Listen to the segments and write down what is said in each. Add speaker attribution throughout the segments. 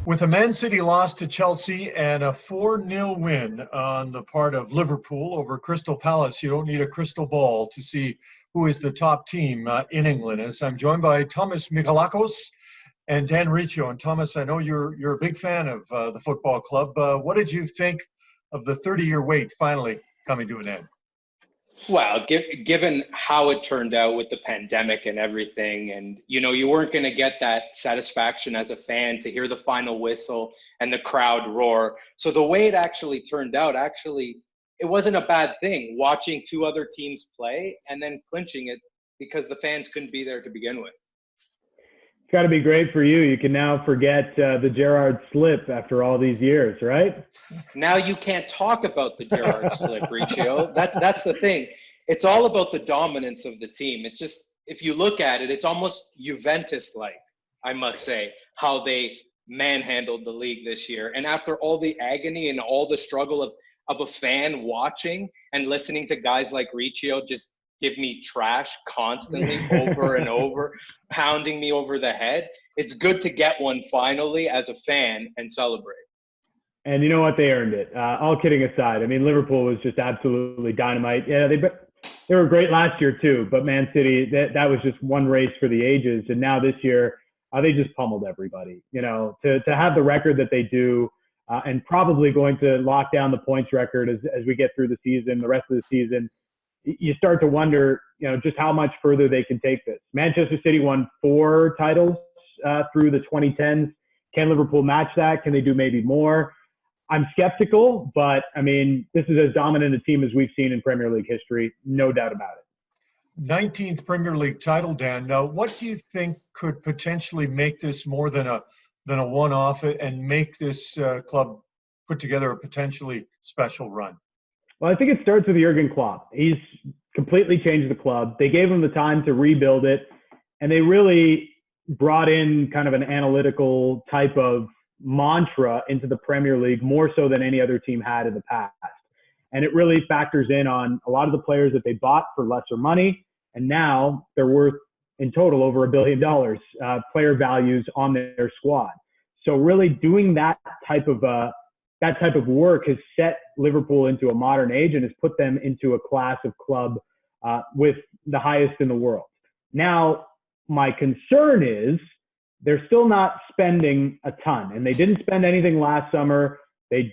Speaker 1: With a Man City loss to Chelsea and a 4-0 win on the part of Liverpool over Crystal Palace, you don't need a crystal ball to see who is the top team in England. As I'm joined by Thomas Michalakos and Dan Riccio. And Thomas, I know you're a big fan of the football club. What did you think of the 30-year wait finally coming to an end?
Speaker 2: Well, given how it turned out with the pandemic and everything, and you weren't going to get that satisfaction as a fan to hear the final whistle and the crowd roar. So the way it actually turned out, it wasn't a bad thing, watching two other teams play and then clinching it because the fans couldn't be there to begin with.
Speaker 3: It's got to be great for you. You can now forget the Gerrard slip after all these years, right?
Speaker 2: Now you can't talk about the Gerrard slip, Riccio. That's the thing. It's all about the dominance of the team. It's just, if you look at it, it's almost Juventus-like, I must say, how they manhandled the league this year. And after all the agony and all the struggle of a fan watching and listening to guys like Riccio just give me trash constantly over and over, pounding me over the head, it's good to get one finally as a fan and celebrate.
Speaker 3: And you know what? They earned it. All kidding aside, I mean, Liverpool was just absolutely dynamite. Yeah, they were great last year too, but Man City, that was just one race for the ages. And now this year, they just pummeled everybody. To have the record that they do, and probably going to lock down the points record as we get through the season, the rest of the season, you start to wonder, just how much further they can take this. Manchester City won 4 titles through the 2010s. Can Liverpool match that? Can they do maybe more? I'm skeptical, but I mean, this is as dominant a team as we've seen in Premier League history, no doubt about it.
Speaker 1: 19th Premier League title, Dan. Now, what do you think could potentially make this more than a one-off and make this club put together a potentially special run?
Speaker 3: Well, I think it starts with Jurgen Klopp. He's completely changed the club. They gave him the time to rebuild it, and they really brought in kind of an analytical type of mantra into the Premier League, more so than any other team had in the past. And it really factors in on a lot of the players that they bought for lesser money, and now they're worth in total over $1 billion player values on their squad. So really doing that type of work has set Liverpool into a modern age and has put them into a class of club with the highest in the world. Now, my concern is they're still not spending a ton, and they didn't spend anything last summer. They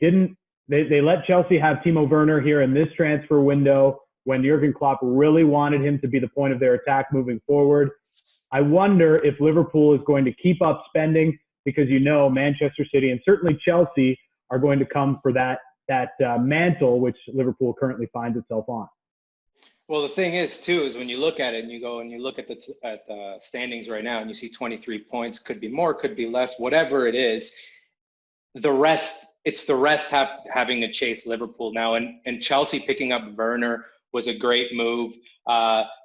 Speaker 3: let Chelsea have Timo Werner here in this transfer window when Jurgen Klopp really wanted him to be the point of their attack moving forward. I wonder if Liverpool is going to keep up spending because Manchester City and certainly Chelsea are going to come for that mantle which Liverpool currently finds itself on.
Speaker 2: Well, the thing is, too, is when you look at it and you go and you look at the standings right now and you see 23 points, could be more, could be less, whatever it is, it's the rest having to chase Liverpool now. And Chelsea picking up Werner was a great move.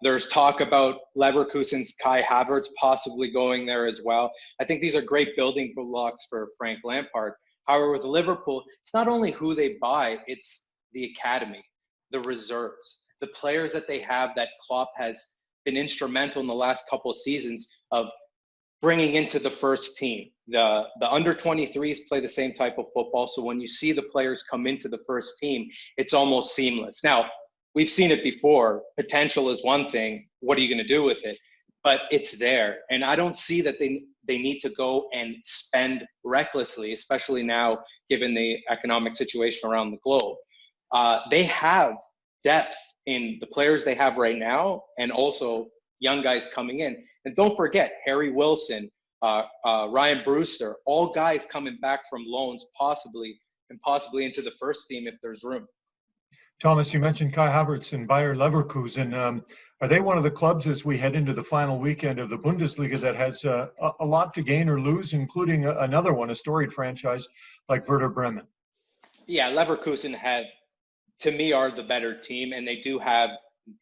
Speaker 2: There's talk about Leverkusen's Kai Havertz possibly going there as well. I think these are great building blocks for Frank Lampard. However, with Liverpool, it's not only who they buy, it's the academy, the reserves, the players that they have that Klopp has been instrumental in the last couple of seasons of bringing into the first team. The under 23s play the same type of football. So when you see the players come into the first team, it's almost seamless. Now, we've seen it before. Potential is one thing. What are you going to do with it? But it's there. And I don't see that they need to go and spend recklessly, especially now, given the economic situation around the globe. They have depth in the players they have right now, and also young guys coming in. And don't forget, Harry Wilson, Ryan Brewster, all guys coming back from loans possibly into the first team if there's room.
Speaker 1: Thomas, you mentioned Kai Havertz and Bayer Leverkusen. Are they one of the clubs as we head into the final weekend of the Bundesliga that has a lot to gain or lose, including another one, a storied franchise like Werder Bremen?
Speaker 2: Yeah, Leverkusen to me, are the better team, and they do have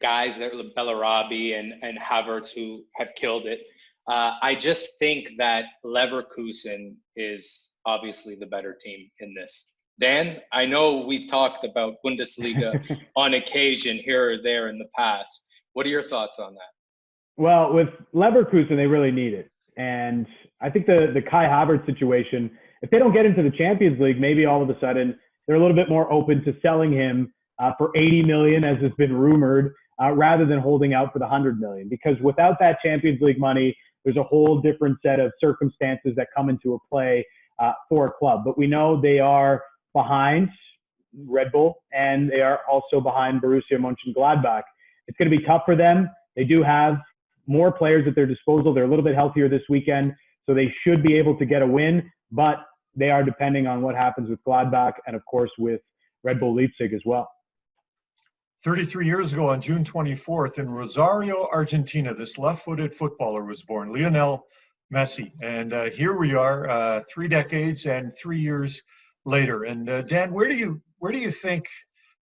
Speaker 2: guys that are Bellarabi and Havertz who have killed it. I just think that Leverkusen is obviously the better team in this. Dan, I know we've talked about Bundesliga on occasion here or there in the past. What are your thoughts on that?
Speaker 3: Well, with Leverkusen, they really need it. And I think the Kai Havertz situation, if they don't get into the Champions League, maybe all of a sudden they're a little bit more open to selling him for 80 million, as has been rumored, rather than holding out for the 100 million. Because without that Champions League money, there's a whole different set of circumstances that come into a play for a club. But we know they are behind Red Bull, and they are also behind Borussia Mönchengladbach. It's going to be tough for them. They do have more players at their disposal. They're a little bit healthier this weekend, so they should be able to get a win, but they are depending on what happens with Gladbach and, of course, with Red Bull Leipzig as well.
Speaker 1: 33 years ago on June 24th in Rosario, Argentina, this left-footed footballer was born, Lionel Messi. And here we are 3 decades and 3 years later. And Dan, where do you think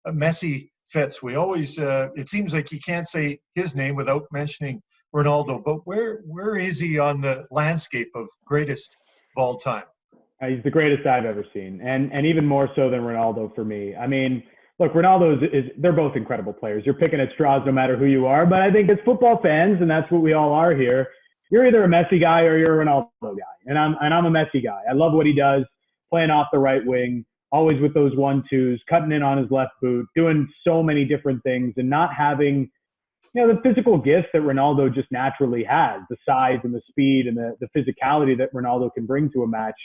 Speaker 1: Messi fits? We always, it seems like you can't say his name without mentioning Ronaldo, but where is he on the landscape of greatest of all time?
Speaker 3: He's the greatest I've ever seen, and even more so than Ronaldo for me. I mean, look, Ronaldo they're both incredible players. You're picking at straws no matter who you are, but I think as football fans, and that's what we all are here, you're either a Messi guy or you're a Ronaldo guy, and I'm a Messi guy. I love what he does, playing off the right wing, always with those 1-2s, cutting in on his left boot, doing so many different things, and not having the physical gifts that Ronaldo just naturally has, the size and the speed and the physicality that Ronaldo can bring to a match.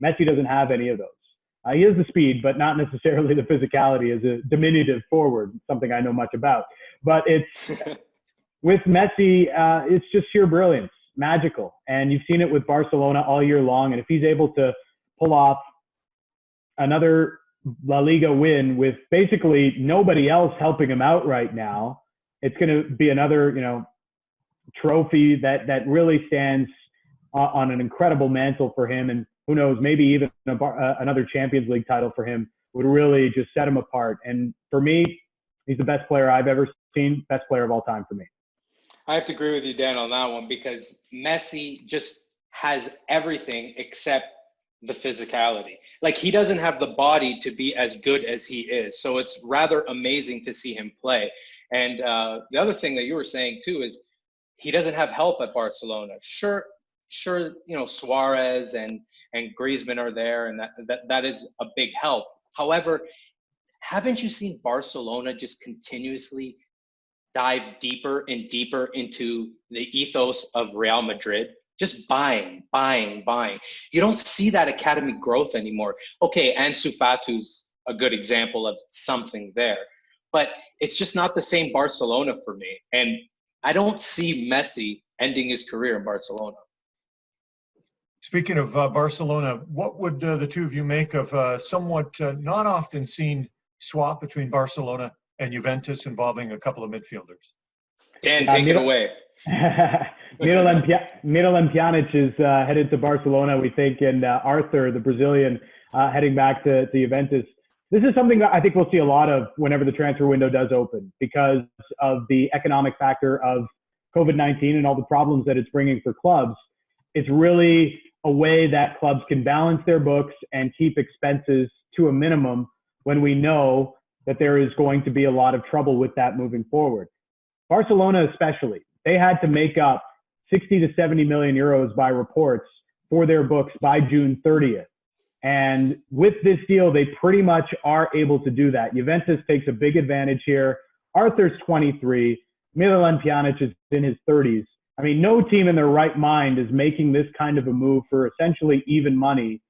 Speaker 3: Messi doesn't have any of those. He has the speed, but not necessarily the physicality as a diminutive forward, something I know much about. But it's with Messi, it's just sheer brilliance, magical. And you've seen it with Barcelona all year long. And if he's able to pull off another La Liga win with basically nobody else helping him out right now, it's going to be another, trophy that really stands on an incredible mantle for him. And who knows, maybe even another Champions League title for him would really just set him apart. And for me, he's the best player I've ever seen, best player of all time for me.
Speaker 2: I have to agree with you, Dan, on that one, because Messi just has everything except the physicality. Like, he doesn't have the body to be as good as he is. So it's rather amazing to see him play. And the other thing that you were saying too is he doesn't have help at Barcelona. Sure, Suarez and Griezmann are there, and that is a big help. However, haven't you seen Barcelona just continuously dive deeper and deeper into the ethos of Real Madrid? Just buying. You don't see that academy growth anymore. Okay, Ansu Fati's a good example of something there, but it's just not the same Barcelona for me. And I don't see Messi ending his career in Barcelona.
Speaker 1: Speaking of Barcelona, what would the two of you make of a somewhat not often seen swap between Barcelona and Juventus involving a couple of midfielders?
Speaker 2: Dan, take it away.
Speaker 3: Miralem Pjanic is headed to Barcelona, we think, and Arthur, the Brazilian, heading back to Juventus. This is something that I think we'll see a lot of whenever the transfer window does open, because of the economic factor of COVID-19 and all the problems that it's bringing for clubs. It's really a way that clubs can balance their books and keep expenses to a minimum when we know that there is going to be a lot of trouble with that moving forward. Barcelona especially, they had to make up 60 to 70 million euros by reports for their books by June 30th. And with this deal, they pretty much are able to do that. Juventus takes a big advantage here. Arthur's 23. Miralem Pjanic is in his 30s. I mean, no team in their right mind is making this kind of a move for essentially even money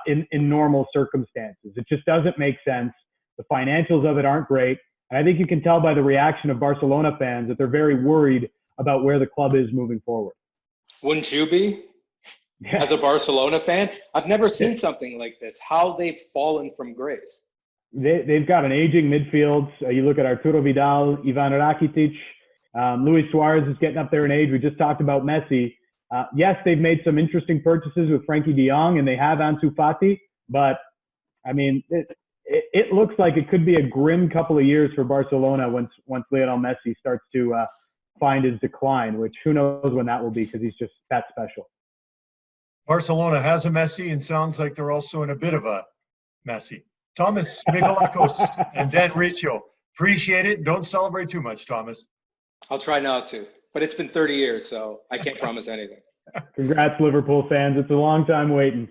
Speaker 3: in normal circumstances. It just doesn't make sense. The financials of it aren't great. And I think you can tell by the reaction of Barcelona fans that they're very worried about where the club is moving forward.
Speaker 2: Wouldn't you be? Yeah. As a Barcelona fan, I've never seen something like this. How they've fallen from grace.
Speaker 3: They've got an aging midfield. You look at Arturo Vidal, Ivan Rakitic, Luis Suarez is getting up there in age. We just talked about Messi. Yes, they've made some interesting purchases with Frankie de Jong, and they have Ansu Fati. But, I mean, it looks like it could be a grim couple of years for Barcelona once Lionel Messi starts to find his decline, which who knows when that will be, because he's just that special.
Speaker 1: Barcelona has a Messi, and sounds like they're also in a bit of a Messi. Thomas Michalakos and Dan Riccio, appreciate it. Don't celebrate too much, Thomas.
Speaker 2: I'll try not to, but it's been 30 years, so I can't promise anything.
Speaker 3: Congrats, Liverpool fans. It's a long time waiting.